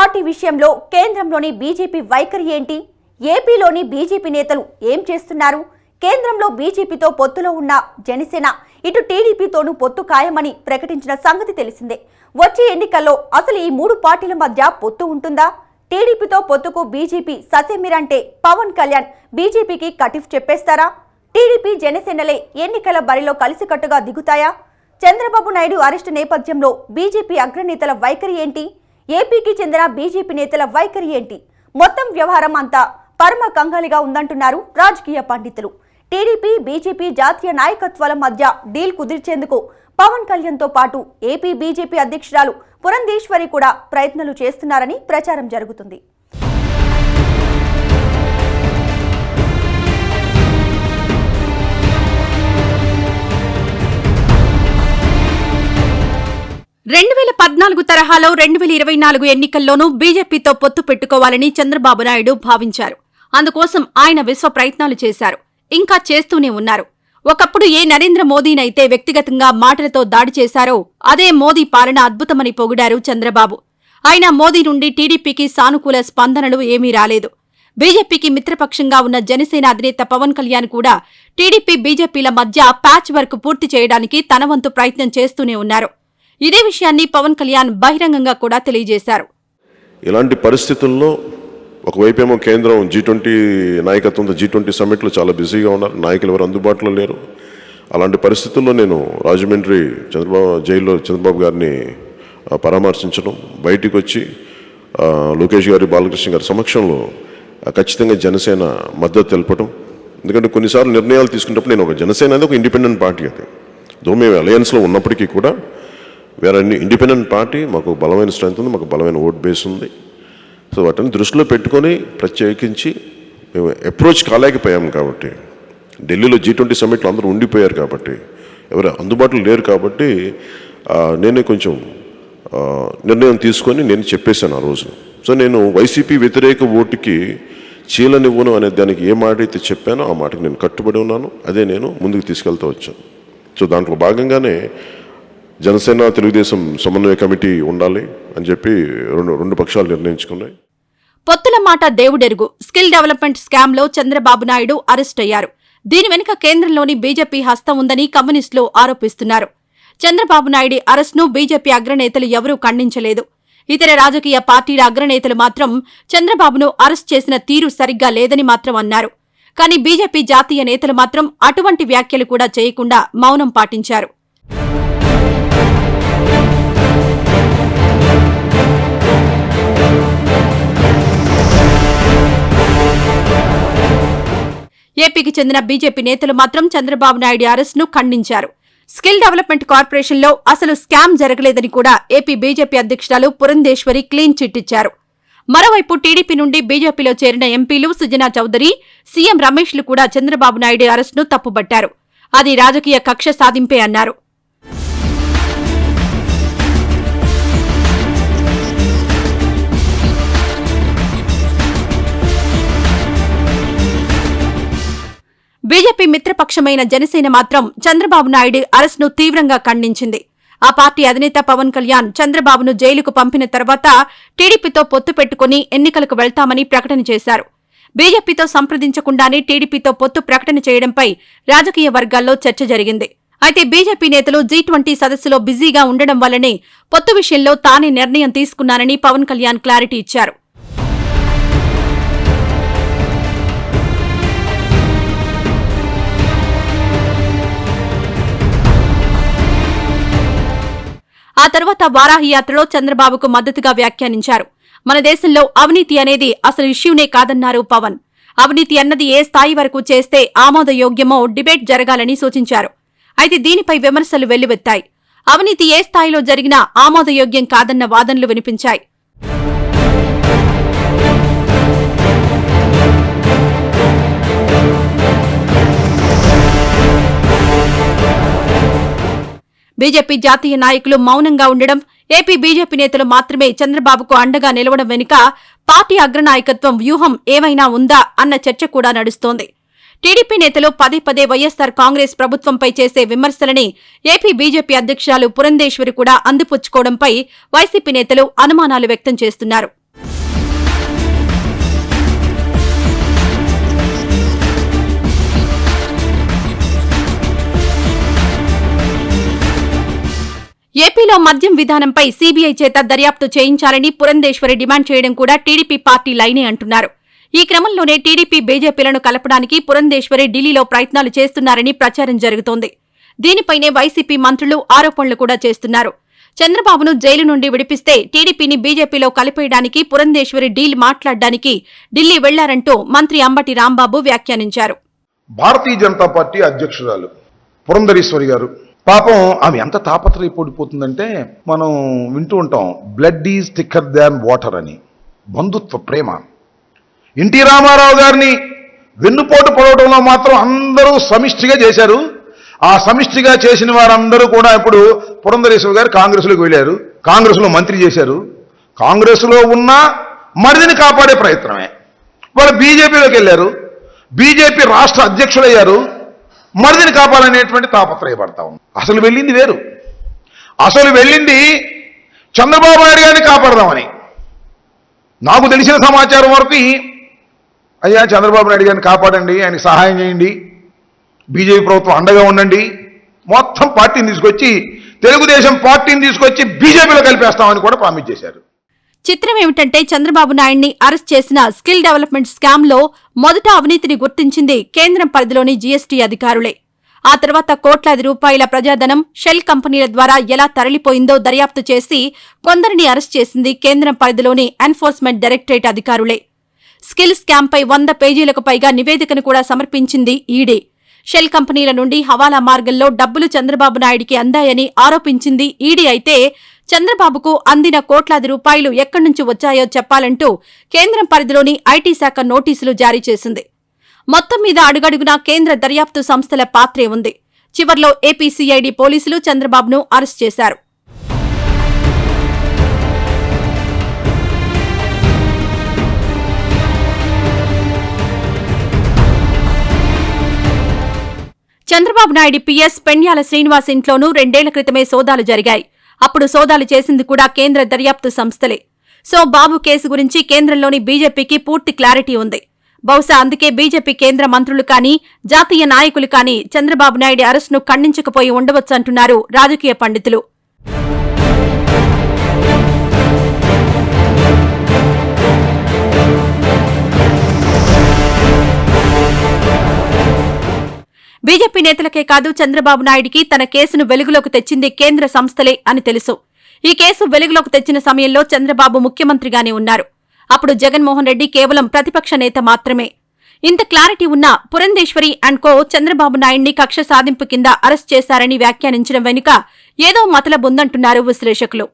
Party విషయంలో కేంద్రంలోని BJP వైఖరి ఏంటి? ఏపీలోని బీజేపీ నేతలు ఏం చేస్తున్నారు? కేంద్రంలో బీజేపీతో పొత్తులో ఉన్న జనసేన ఇటు టీడీపీతోనూ పొత్తు ఖాయమని ప్రకటించిన సంగతి తెలిసిందే. వచ్చే ఎన్నికల్లో అసలు ఈ మూడు పార్టీల మధ్య పొత్తు ఉంటుందా? టీడీపీతో పొత్తుకు బీజేపీ ససేమిరంటే పవన్ కళ్యాణ్ బీజేపీకి కటిఫ్ చెప్పేస్తారా? టీడీపీ జనసేనలే ఎన్నికల బరిలో కలిసికట్టుగా దిగుతాయా? చంద్రబాబు నాయుడు అరెస్టు నేపథ్యంలో బీజేపీ అగ్రనేతల వైఖరి ఏంటి? ఏపీకి చెందిన బీజేపీ నేతల వైఖరి ఏంటి? మొత్తం వ్యవహారం అంతా పరమ కంగాలిగా ఉందంటున్నారు రాజకీయ పండితులు. టీడీపీ బీజేపీ జాతీయ నాయకత్వాల మధ్య డీల్ కుదిర్చేందుకు పవన్ కళ్యాణ్తో పాటు ఏపీ బీజేపీ అధ్యక్షురాలు పురంధేశ్వరి కూడా ప్రయత్నాలు చేస్తున్నారని ప్రచారం జరుగుతుంది. తరహాలో 2024 ఎన్నికల్లోనూ బీజేపీతో పొత్తు పెట్టుకోవాలని చంద్రబాబు నాయుడు భావించారు. అందుకోసం ఆయన విశ్వ ప్రయత్నాలు చేశారు. ఇంకా చేస్తూనే ఉన్నారు. ఒకప్పుడు ఏ నరేంద్ర మోదీనైతే వ్యక్తిగతంగా మాటలతో దాడి చేశారో అదే మోదీ పాలన అద్భుతమని పొగిడారు చంద్రబాబు. అయినా మోదీ నుండి టీడీపీకి సానుకూల స్పందనలు ఏమీ రాలేదు. బీజేపీకి మిత్రపక్షంగా ఉన్న జనసేన అధినేత పవన్ కళ్యాణ్ కూడా టీడీపీ బీజేపీల మధ్య ప్యాచ్ వర్క్ పూర్తి చేయడానికి తన వంతు ప్రయత్నం చేస్తూనే ఉన్నారు. ఇదే విషయాన్ని పవన్ కళ్యాణ్ బహిరంగంగా కూడా తెలియజేశారు. ఇలాంటి పరిస్థితుల్లో ఒకవైపేమో కేంద్రం G20 నాయకత్వంతో G20 సమ్మిట్లో చాలా బిజీగా ఉన్నారు. నాయకులు ఎవరు అందుబాటులో లేరు. అలాంటి పరిస్థితుల్లో నేను రాజమండ్రి జైల్లో చంద్రబాబు గారిని పరామర్శించడం, బయటికి వచ్చి లోకేష్ గారి బాలకృష్ణ గారి సమక్షంలో ఖచ్చితంగా జనసేన మద్దతు తెలపడం. ఎందుకంటే కొన్నిసార్లు నిర్ణయాలు తీసుకున్నప్పుడు నేను ఒక జనసేన అనేది ఒక ఇండిపెండెంట్ పార్టీ, అది దో మేము అలయన్స్లో ఉన్నప్పటికీ కూడా వేరే ఇండిపెండెంట్ పార్టీ, మాకు బలమైన స్ట్రెంత్ ఉంది, మాకు బలమైన ఓట్ బేస్ ఉంది. సో వాటిని దృష్టిలో పెట్టుకొని ప్రత్యేకించి మేము అప్రోచ్ కాలేకపోయాం. కాబట్టి ఢిల్లీలో G20 సమ్మిట్లో అందరూ ఉండిపోయారు కాబట్టి ఎవరు అందుబాటులో లేరు. కాబట్టి నేనే కొంచెం నిర్ణయం తీసుకొని నేను చెప్పేశాను ఆ రోజు. సో నేను వైసీపీ వ్యతిరేక ఓటుకి చీలనివ్వను అనే దానికి ఏ మాట అయితే చెప్పానో ఆ మాటకి నేను కట్టుబడి ఉన్నాను. అదే నేను ముందుకు తీసుకెళ్తూ వచ్చాను. సో దాంట్లో భాగంగానే జనసేన తెలుగుదేశం సమన్వయ కమిటీ ఉండాలి అని చెప్పి రెండు పక్షాలు నిర్ణయించుకున్నాయి. పొత్తుల మాట దేవుడెరుగు. స్కిల్ డెవలప్మెంట్ స్కామ్ లో చంద్రబాబు నాయుడు అరెస్ట్ అయ్యారు. దీని వెనుక కేంద్రంలోని బీజేపీ హస్తం ఉందని కమ్యూనిస్టులు ఆరోపిస్తున్నారు. చంద్రబాబు నాయుడు అరెస్ట్ను బీజేపీ అగ్రనేతలు ఎవరూ ఖండించలేదు. ఇతర రాజకీయ పార్టీల అగ్రనేతలు మాత్రం చంద్రబాబును అరెస్ట్ చేసిన తీరు సరిగ్గా లేదని మాత్రం అన్నారు. కానీ బీజేపీ జాతీయ నేతలు మాత్రం అటువంటి వ్యాఖ్యలు కూడా చేయకుండా మౌనం పాటించారు. ఏపీకి చెందిన బీజేపీ నేతలు మాత్రం చంద్రబాబు నాయుడు అరెస్ట్ను ఖండించారు. స్కిల్ డెవలప్మెంట్ కార్పొరేషన్లో అసలు స్కామ్ జరగలేదని కూడా ఏపీ బీజేపీ అధ్యక్షురాలు పురంధేశ్వరి క్లీన్ చిట్ ఇచ్చారు. మరోవైపు టీడీపీ నుండి బీజేపీలో చేరిన ఎంపీలు సుజనా చౌదరి, సీఎం రమేష్లు కూడా చంద్రబాబు నాయుడు అరెస్ట్ను తప్పుబట్టారు. అది రాజకీయ కక్ష సాధింపే అన్నారు. బీజేపీ మిత్రపక్షమైన జనసేన మాత్రం చంద్రబాబు నాయుడు అరెస్ట్ను తీవ్రంగా ఖండించింది. ఆ పార్టీ అధినేత పవన్ కళ్యాణ్ చంద్రబాబును జైలుకు పంపిన తర్వాత టీడీపీతో పొత్తు పెట్టుకుని ఎన్నికలకు వెళ్తామని ప్రకటన చేశారు. బీజేపీతో సంప్రదించకుండానే టీడీపీతో పొత్తు ప్రకటన చేయడంపై రాజకీయ వర్గాల్లో చర్చ జరిగింది. అయితే బీజేపీ నేతలు G20 సదస్సులో బిజీగా ఉండడం వల్లనే పొత్తు విషయంలో తానే నిర్ణయం తీసుకున్నానని పవన్ కళ్యాణ్ క్లారిటీ ఇచ్చారు. ఆ తర్వాత వారాహి యాత్రలో చంద్రబాబుకు మద్దతుగా వ్యాఖ్యానించారు. మన దేశంలో అవినీతి అనేది అసలు ఇష్యూనే కాదన్నారు పవన్. అవినీతి అన్నది ఏ స్థాయి వరకు చేస్తే ఆమోదయోగ్యమో డిబేట్ జరగాలని సూచించారు. అయితే దీనిపై విమర్శలు వెల్లువెత్తాయి. అవినీతి ఏ స్థాయిలో జరిగినా ఆమోదయోగ్యం కాదన్న వాదనలు వినిపించాయి. బీజేపీ జాతీయ నాయకులు మౌనంగా ఉండడం, ఏపీ బీజేపీ నేతలు మాత్రమే చంద్రబాబుకు అండగా నిలవడం వెనుక పార్టీ అగ్రనాయకత్వం వ్యూహం ఏమైనా ఉందా అన్న చర్చ కూడా నడుస్తోంది. టీడీపీ నేతలు పదే పదే వైఎస్సార్ కాంగ్రెస్ ప్రభుత్వంపై చేసే విమర్శలని ఏపీ బీజేపీ అధ్యక్షురాలు పురంధేశ్వరి కూడా అందిపుచ్చుకోవడంపై వైసీపీ నేతలు అనుమానాలు వ్యక్తం చేస్తున్నారు. ఢిల్లీలో మద్యం విధానంపై సీబీఐ చేత దర్యాప్తు చేయించాలని పురంధేశ్వరి డిమాండ్ చేయడం కూడా టీడీపీ పార్టీ లైనే అంటున్నారు. ఈ క్రమంలోనే టీడీపీ బీజేపీలను కలపడానికి పురంధేశ్వరి ఢిల్లీలో ప్రయత్నాలు చేస్తున్నారని ప్రచారం జరుగుతోంది. దీనిపైనే వైసీపీ మంత్రులు ఆరోపణలు కూడా చేస్తున్నారు. చంద్రబాబును జైలు నుండి విడిపిస్తే టీడీపీని బీజేపీలో కలిపేయడానికి పురంధేశ్వరి డీల్ మాట్లాడడానికి ఢిల్లీ వెళ్లారంటూ మంత్రి అంబటి రాంబాబు వ్యాఖ్యానించారు. భారతీయ జనతా పార్టీ అధ్యక్షురాలు పురంధరేశ్వరి గారు పాపం ఆమె ఎంత తాపత్రయపడిపోతుందంటే మనం వింటూ ఉంటాం, blood is thicker than water అని. బంధుత్వ ప్రేమ. ఎన్టీ రామారావు గారిని వెన్నుపోటు పడవడంలో మాత్రం అందరూ సమిష్టిగా చేశారు. ఆ సమిష్టిగా చేసిన వారందరూ కూడా ఇప్పుడు పురంధరేశ్వరి గారు కాంగ్రెస్లోకి వెళ్ళారు, కాంగ్రెస్లో మంత్రి చేశారు. కాంగ్రెస్లో ఉన్న మరిదిని కాపాడే ప్రయత్నమే. వాళ్ళు బీజేపీలోకి వెళ్ళారు, బీజేపీ రాష్ట్ర అధ్యక్షులయ్యారు, మరిదిని కాపాడనేటువంటి తాపత్రయపడతా ఉంది. అసలు వెళ్ళింది వేరు. అసలు వెళ్ళింది చంద్రబాబు నాయుడు గారిని కాపాడదామని. నాకు తెలిసిన సమాచారం వరకు, అయ్యా చంద్రబాబు నాయుడు గారిని కాపాడండి, ఆయనకి సహాయం చేయండి, బీజేపీ ప్రభుత్వం అండగా ఉండండి, మొత్తం పార్టీని తీసుకొచ్చి తెలుగుదేశం పార్టీని తీసుకొచ్చి బీజేపీలో కలిపేస్తామని కూడా ప్రామిస్ చేశారు. చిత్రం ఏమిటంటే చంద్రబాబు నాయుడిని అరెస్ట్ చేసిన స్కిల్ డెవలప్మెంట్ స్కామ్ లో మొదట అవినీతిని గుర్తించింది కేంద్రం పరిధిలోని జీఎస్టీ అధికారులే. ఆ తర్వాత కోట్లాది రూపాయల ప్రజాధనం షెల్ కంపెనీల ద్వారా ఎలా తరలిపోయిందో దర్యాప్తు చేసి కొందరిని అరెస్ట్ చేసింది కేంద్రం పరిధిలోని ఎన్ఫోర్స్మెంట్ డైరెక్టరేట్ అధికారులే. స్కిల్ స్కామ్పై 100 పేజీలకు పైగా నివేదికను కూడా సమర్పించింది ఈడీ. షెల్ కంపెనీల నుండి హవాలా మార్గంలో డబ్బులు చంద్రబాబు నాయుడికి అందాయని ఆరోపించింది ఈడీ. అయితే చంద్రబాబుకు అందిన కోట్లాది రూపాయలు ఎక్కడి నుంచి వచ్చాయో చెప్పాలంటూ కేంద్రం పరిధిలోని ఐటీ శాఖ నోటీసులు జారీ చేసింది. మొత్తం మీద అడుగడుగునా కేంద్ర దర్యాప్తు సంస్థల పాత్రే ఉంది. చివర్లో ఏపీసీఐడీ పోలీసులు చంద్రబాబును అరెస్ట్ చేశారు. చంద్రబాబు నాయుడి పీఎస్ పెండ్యాల శ్రీనివాస్ ఇంట్లోనూ 2 ఏళ్ల క్రితమే సోదాలు జరిగాయి. అప్పుడు సోదాలు చేసింది కూడా కేంద్ర దర్యాప్తు సంస్థలే. సో బాబు కేసు గురించి కేంద్రంలోని బీజేపీకి పూర్తి క్లారిటీ ఉంది. బహుశా అందుకే బీజేపీ కేంద్ర మంత్రులు కానీ జాతీయ నాయకులు కానీ చంద్రబాబు నాయుడి అరెస్టును ఖండించకపోయి ఉండవచ్చంటున్నారు రాజకీయ పండితులు. బీజేపీ నేతలకే కాదు చంద్రబాబు నాయుడికి తన కేసును వెలుగులోకి తెచ్చింది కేంద్ర సంస్థలే అని తెలుసు. ఈ కేసు వెలుగులోకి తెచ్చిన సమయంలో చంద్రబాబు ముఖ్యమంత్రిగానే ఉన్నారు. అప్పుడు జగన్మోహన్ రెడ్డి కేవలం ప్రతిపక్ష నేత మాత్రమే. ఇంత క్లారిటీ ఉన్నా పురంధేశ్వరి అండ్ కో చంద్రబాబు నాయుడిని కక్ష సాధింపు కింద అరెస్ట్ చేశారని వ్యాఖ్యానించడం వెనుక ఏదో మతలబుందంటున్నారు విశ్లేషకులు.